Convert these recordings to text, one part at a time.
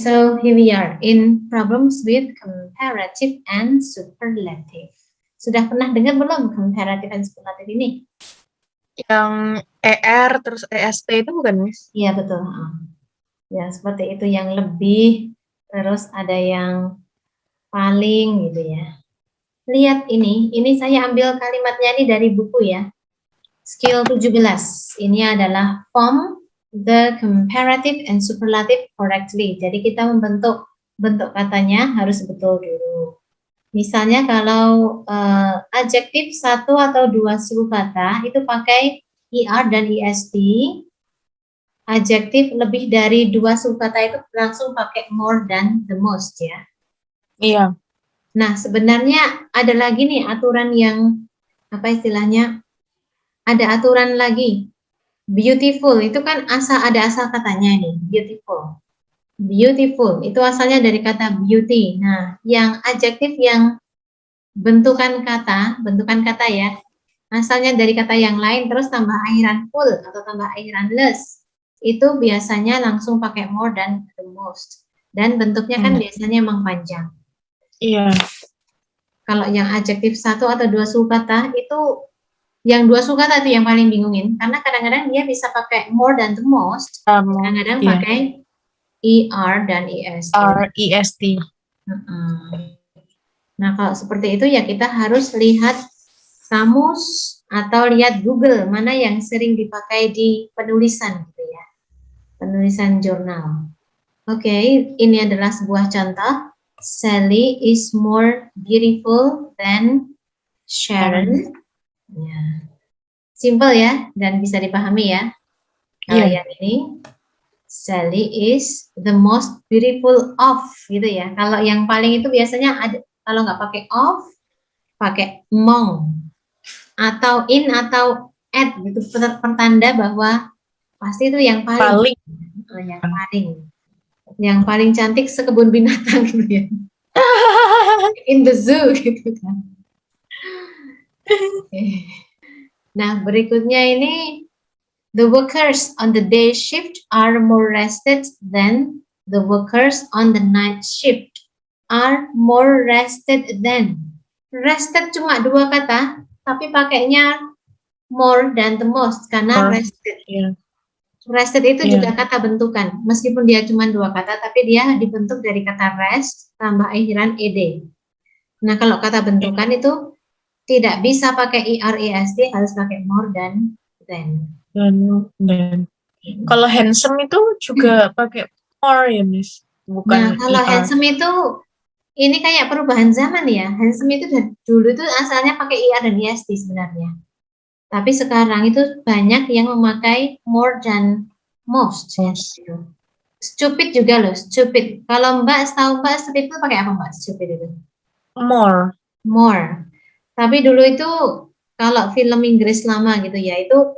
so here we are in problems with comparative and superlative. Sudah pernah dengar belum comparative and superlative ini? Yang ER terus EST itu bukan, Miss? Iya, betul. Ya, seperti itu, yang lebih, terus ada yang paling gitu ya. Lihat ini saya ambil kalimatnya ini dari buku ya. Skill 17. Ini adalah form the comparative and superlative correctly. Jadi kita membentuk bentuk katanya harus betul dulu. Misalnya kalau adjektif satu atau dua suku kata itu pakai er dan est. Adjektif lebih dari dua suku kata itu langsung pakai more dan the most ya. Iya. Nah, sebenarnya ada lagi nih aturan yang apa istilahnya? Ada aturan lagi. Beautiful itu kan ada asal katanya nih, beautiful. Beautiful itu asalnya dari kata beauty. Nah, yang adjektif yang bentukan kata ya, asalnya dari kata yang lain terus tambah akhiran full atau tambah akhiran less. Itu biasanya langsung pakai more dan the most. Dan bentuknya kan biasanya emang panjang. Iya. Kalau yang adjektif satu atau dua suku kata itu, yang dua suku kata itu yang paling bingungin, karena kadang-kadang dia bisa pakai more dan the most, kadang-kadang pakai er dan est. est. Nah, kalau seperti itu ya kita harus lihat kamus atau lihat Google mana yang sering dipakai di penulisan gitu ya. Penulisan jurnal. Oke, ini adalah sebuah contoh. Sally is more beautiful than Sharon. Ya. Simple ya, dan bisa dipahami ya. Kalau yang ini, Sally is the most beautiful of, gitu ya. Kalau yang paling itu biasanya ada, kalau nggak pakai of, pakai among atau in atau at, gitu, pertanda bahwa pasti itu yang paling. Yang paling cantik sekebun binatang gitu ya. In the zoo gitu kan. Nah, berikutnya ini, the workers on the day shift are more rested than the workers on the night shift are more rested than. Rested cuma dua kata, tapi pakainya more dan the most karena rested. Rested itu juga kata bentukan, meskipun dia cuma dua kata, tapi dia dibentuk dari kata rest tambah akhiran ed. Nah, kalau kata bentukan itu tidak bisa pakai er est, harus pakai more dan than. Dan. Kalau handsome itu juga pakai more ya, Miss? Bukan. Nah, kalau handsome itu ini kayak perubahan zaman ya. Handsome itu dulu itu asalnya pakai er dan est sebenarnya. Tapi sekarang itu banyak yang memakai more dan most. Gitu. Stupid juga loh, stupid. Kalau Mbak tahu Mbak stupid itu pakai apa Mbak? Stupid itu? More. More. Tapi dulu itu kalau film Inggris lama gitu ya, itu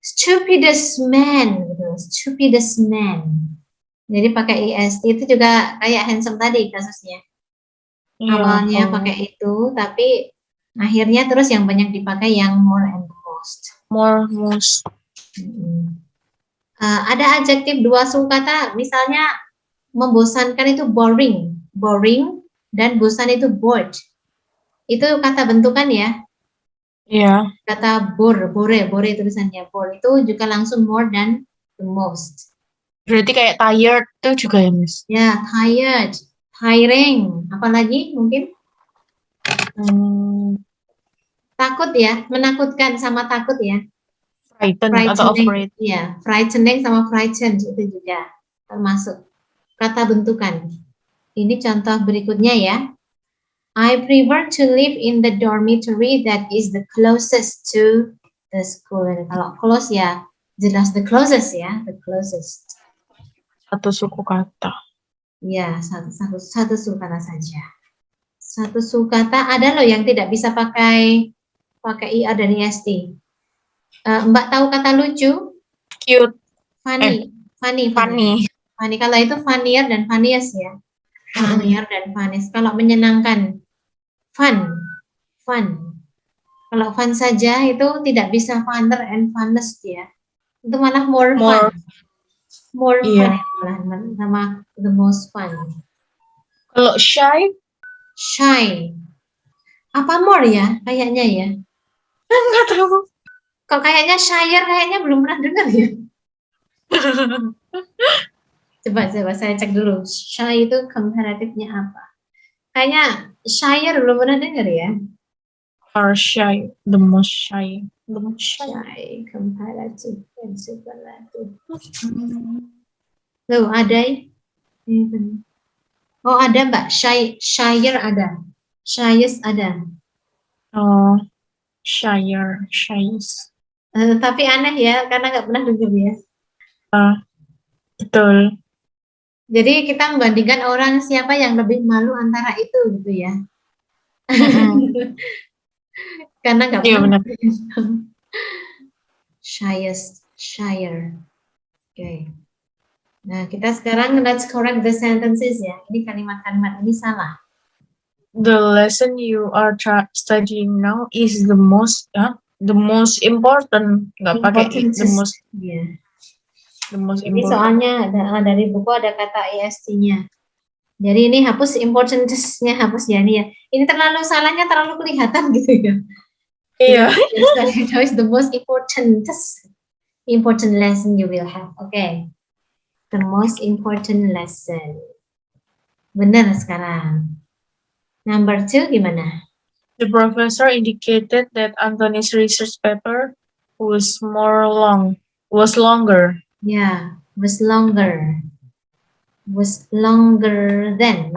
stupidest man gitu, stupidest man. Jadi pakai est itu juga kayak handsome tadi kasusnya. Awalnya pakai itu, tapi akhirnya terus yang banyak dipakai yang more and most. More, most. Ada adjektif dua suku kata, misalnya membosankan itu boring, boring, dan bosan itu bored. Itu kata bentukan ya. Iya. Kata bore tulisannya bore itu juga langsung more than the most. Berarti kayak tired itu juga ya, Miss? Ya, tired, tiring, apalagi mungkin? Takut ya, menakutkan sama takut ya. Frightened atau afraid. Ya, frightening sama frightened itu juga termasuk kata bentukan. Ini contoh berikutnya ya. I prefer to live in the dormitory that is the closest to the school. Kalau close ya, jelas the closest ya, the closest. Satu suku kata. Ya, satu suku kata saja. Satu suku kata ada loh yang tidak bisa pakai er dan est. Mbak tahu kata lucu? Cute. Funny. Kalau itu funnier dan funniest ya. Funnier dan funniest. Kalau menyenangkan, fun. Kalau fun saja itu tidak bisa funner and funnest ya. Itu malah more fun. more fun Iya. ya malah sama the most fun. Kalau shy, Shy. Apa more ya? Kayaknya ya. nggak tahu. Kok kayaknya shyer kayaknya belum pernah dengar ya. Coba saya cek dulu. Shy itu komparatifnya apa? Kayaknya shyer belum pernah dengar ya. Are shy, the most shy. The most shy. Shy, comparative, dan superlative. Hmm. Loh, ada ya? Oh, ada Mbak. Shyer ada. Shyest ada. Oh, shyer, shyest. Tapi aneh ya, karena nggak pernah dengar ya. Betul. Jadi kita membandingkan orang siapa yang lebih malu antara itu gitu ya. Karena nggak Iya pernah. benar. Shyest, shyer. Oke. Nah, kita sekarang let's correct the sentences ya. Ini kalimat-kalimat ini salah. The lesson you are studying now is the most important. Nggak pakai the most Ya. Jadi important. soalnya dari buku ada kata est-nya. Jadi ini hapus importance-nya, hapus ya ini ya. Ini terlalu salahnya terlalu kelihatan gitu ya. Iya. That is the most important lesson you will have. Okay. The most important lesson. Benar sekarang. Number 2 gimana? The professor indicated that Anthony's research paper was longer. Yeah, was longer. Was longer than.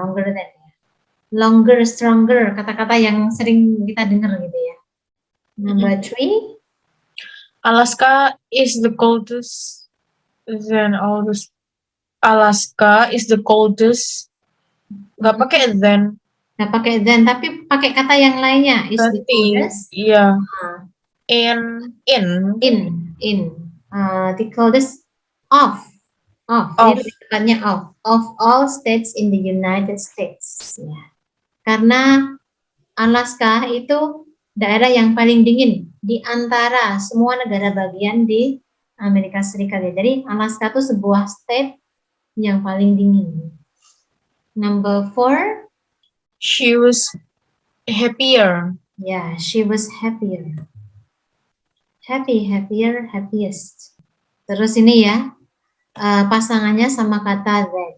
Longer, stronger, kata-kata yang sering kita dengar gitu ya. Number 3. Alaska is the coldest than all the Alaska is the coldest. Nggak pakai than. Nggak pakai than, tapi pakai kata yang lainnya. Is the coldest. Iya. In. The coldest of. Jadi tepatnya of all states in the United States. Ya. Karena Alaska itu daerah yang paling dingin di antara semua negara bagian di Amerika Serikat ya. Jadi Alaska itu sebuah state yang paling dingin. Number 4. She was happier. Yeah, she was happier. Happy, happier, happiest. Terus ini ya, pasangannya sama kata then.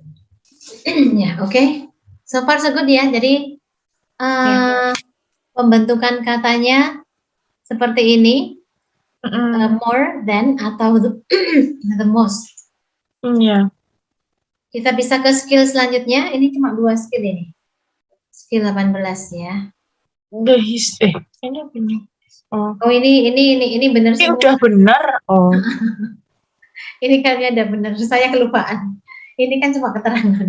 Ya, oke. So far so good ya. Jadi pembentukan katanya seperti ini. More than atau the most. Iya. Kita bisa ke skill selanjutnya. Ini cuma 2 skill ini. Skill 18 ya. Ini benar. Oh ini benar semua. Ini semua. udah benar. Oh. Ini kalian ada benar. Saya kelupaan. Ini kan cuma keterangan.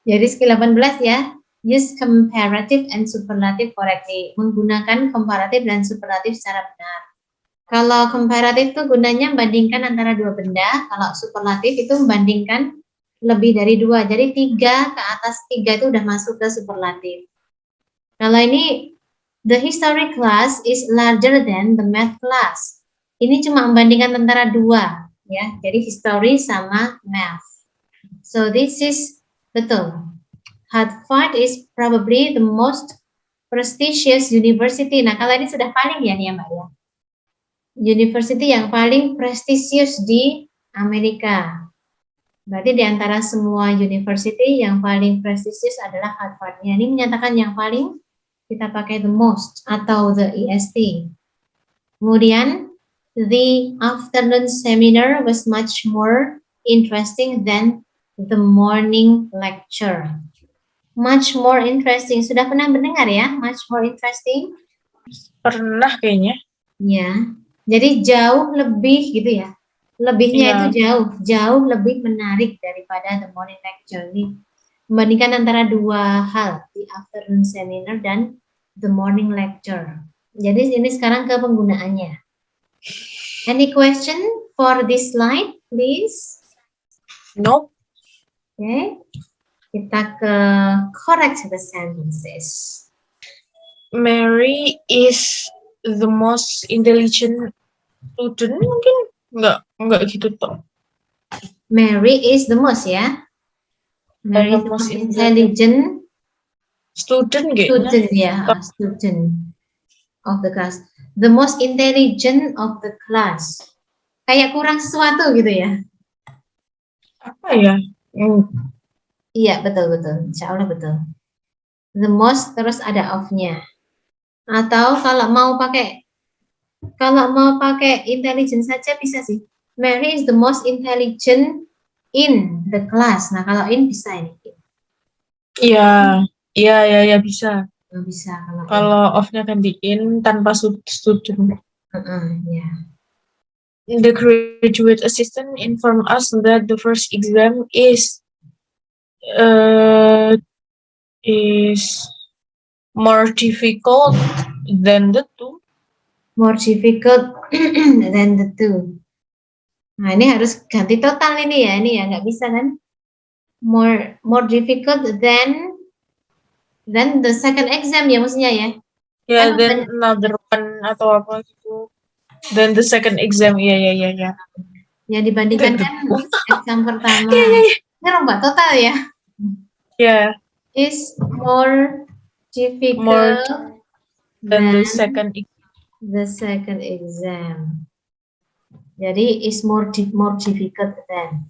Jadi skill 18 ya. Use comparative and superlative correctly. Menggunakan komparatif dan superlatif secara benar. Kalau komparatif itu gunanya membandingkan antara dua benda. Kalau superlatif itu membandingkan lebih dari 2. Jadi 3 ke atas 3 itu udah masuk ke superlatif. Kalau ini the history class is larger than the math class. Ini cuma membandingkan antara 2 ya. Jadi history sama math. So this is betul. Harvard is probably the most prestigious university. Nah, kalau ini sudah paling ya nih ya Mbak ya. University yang paling prestisius di Amerika. Berarti di antara semua university yang paling prestisius adalah Harvard. Ini menyatakan yang paling, kita pakai the most atau the est. Kemudian, the afternoon seminar was much more interesting than the morning lecture. Much more interesting. Sudah pernah mendengar ya? Much more interesting? Pernah kayaknya. Ya. Jadi jauh lebih gitu ya. Lebihnya itu jauh lebih menarik daripada the morning lecture. Ini membandingkan antara 2 hal, the afternoon seminar dan the morning lecture. Jadi ini sekarang ke penggunaannya. Any question for this slide, please? Nope. Okay. Kita ke correct the sentences. Mary is the most intelligent student. Mungkin enggak gitu toh. Mary is the most ya. Mary is the most intelligent student kayaknya. student ya, student of the class. The most intelligent of the class. Kayak kurang sesuatu gitu ya. Apa ya? Iya, betul. Insya Allah betul. The most terus ada of-nya. Atau kalau mau pakai intelligent saja bisa sih. Mary is the most intelligent in the class. Nah, kalau in bisa ini. Iya bisa. Bisa kalau of-nya ganti in tanpa student. Yeah. The graduate assistant informed us that the first exam is more difficult than the two. More difficult than the two. Nah, ini harus ganti total ini ya nggak bisa kan? More difficult than the second exam ya maksudnya ya? Ya, then another one atau apa gitu. Then the second exam, iya. Ya dibandingkan kan exam pertama. Ini lomba total ya? Yeah. Is more difficult than the second exam. Jadi is more difficult than.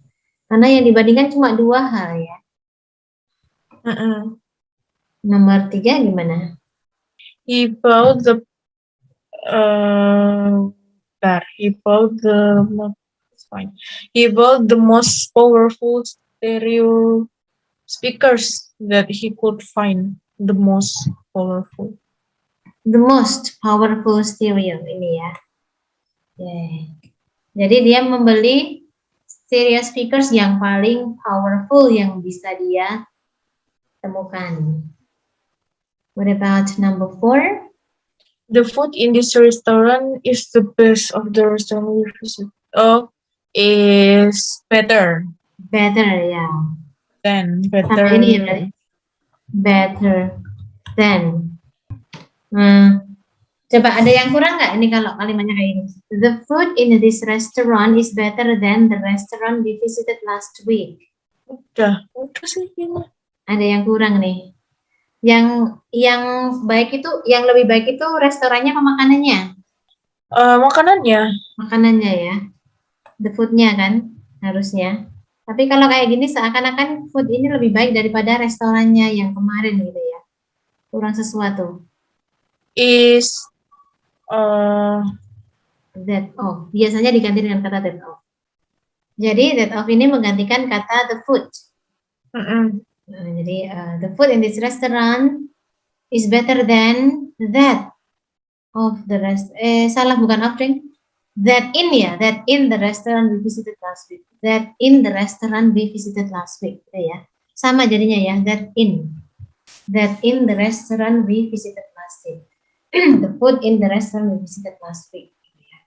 Karena yang dibandingkan cuma 2 hal ya. Nomor 3 gimana? He bought the most powerful stereo speakers that he could find. The most powerful stereo ini ya. Jadi dia membeli stereo speakers yang paling powerful yang bisa dia temukan. What about number 4? The food in this restaurant is the best of the restaurant we visit. Oh, is better. Better ya. Than better. Sama ini ya, better than. Coba ada yang kurang nggak ini kalau kalimatnya kayak ini? The food in this restaurant is better than the restaurant we visited last week. Udah sih ini. Ada yang kurang nih. Yang baik itu, yang lebih baik itu restorannya apa makanannya? Makanannya ya. The food-nya kan harusnya. Tapi kalau kayak gini seakan-akan food ini lebih baik daripada restorannya yang kemarin gitu ya. Kurang sesuatu. Is that of. Biasanya diganti dengan kata that of. Jadi that of ini menggantikan kata the food. Jadi the food in this restaurant is better than that of the rest. Salah bukan of ding. That in the restaurant we visited last week. That in the restaurant we visited last week. Gitu ya. Sama jadinya ya. That in the restaurant we visited last week. The food in the restaurant we visited last week. Gitu ya.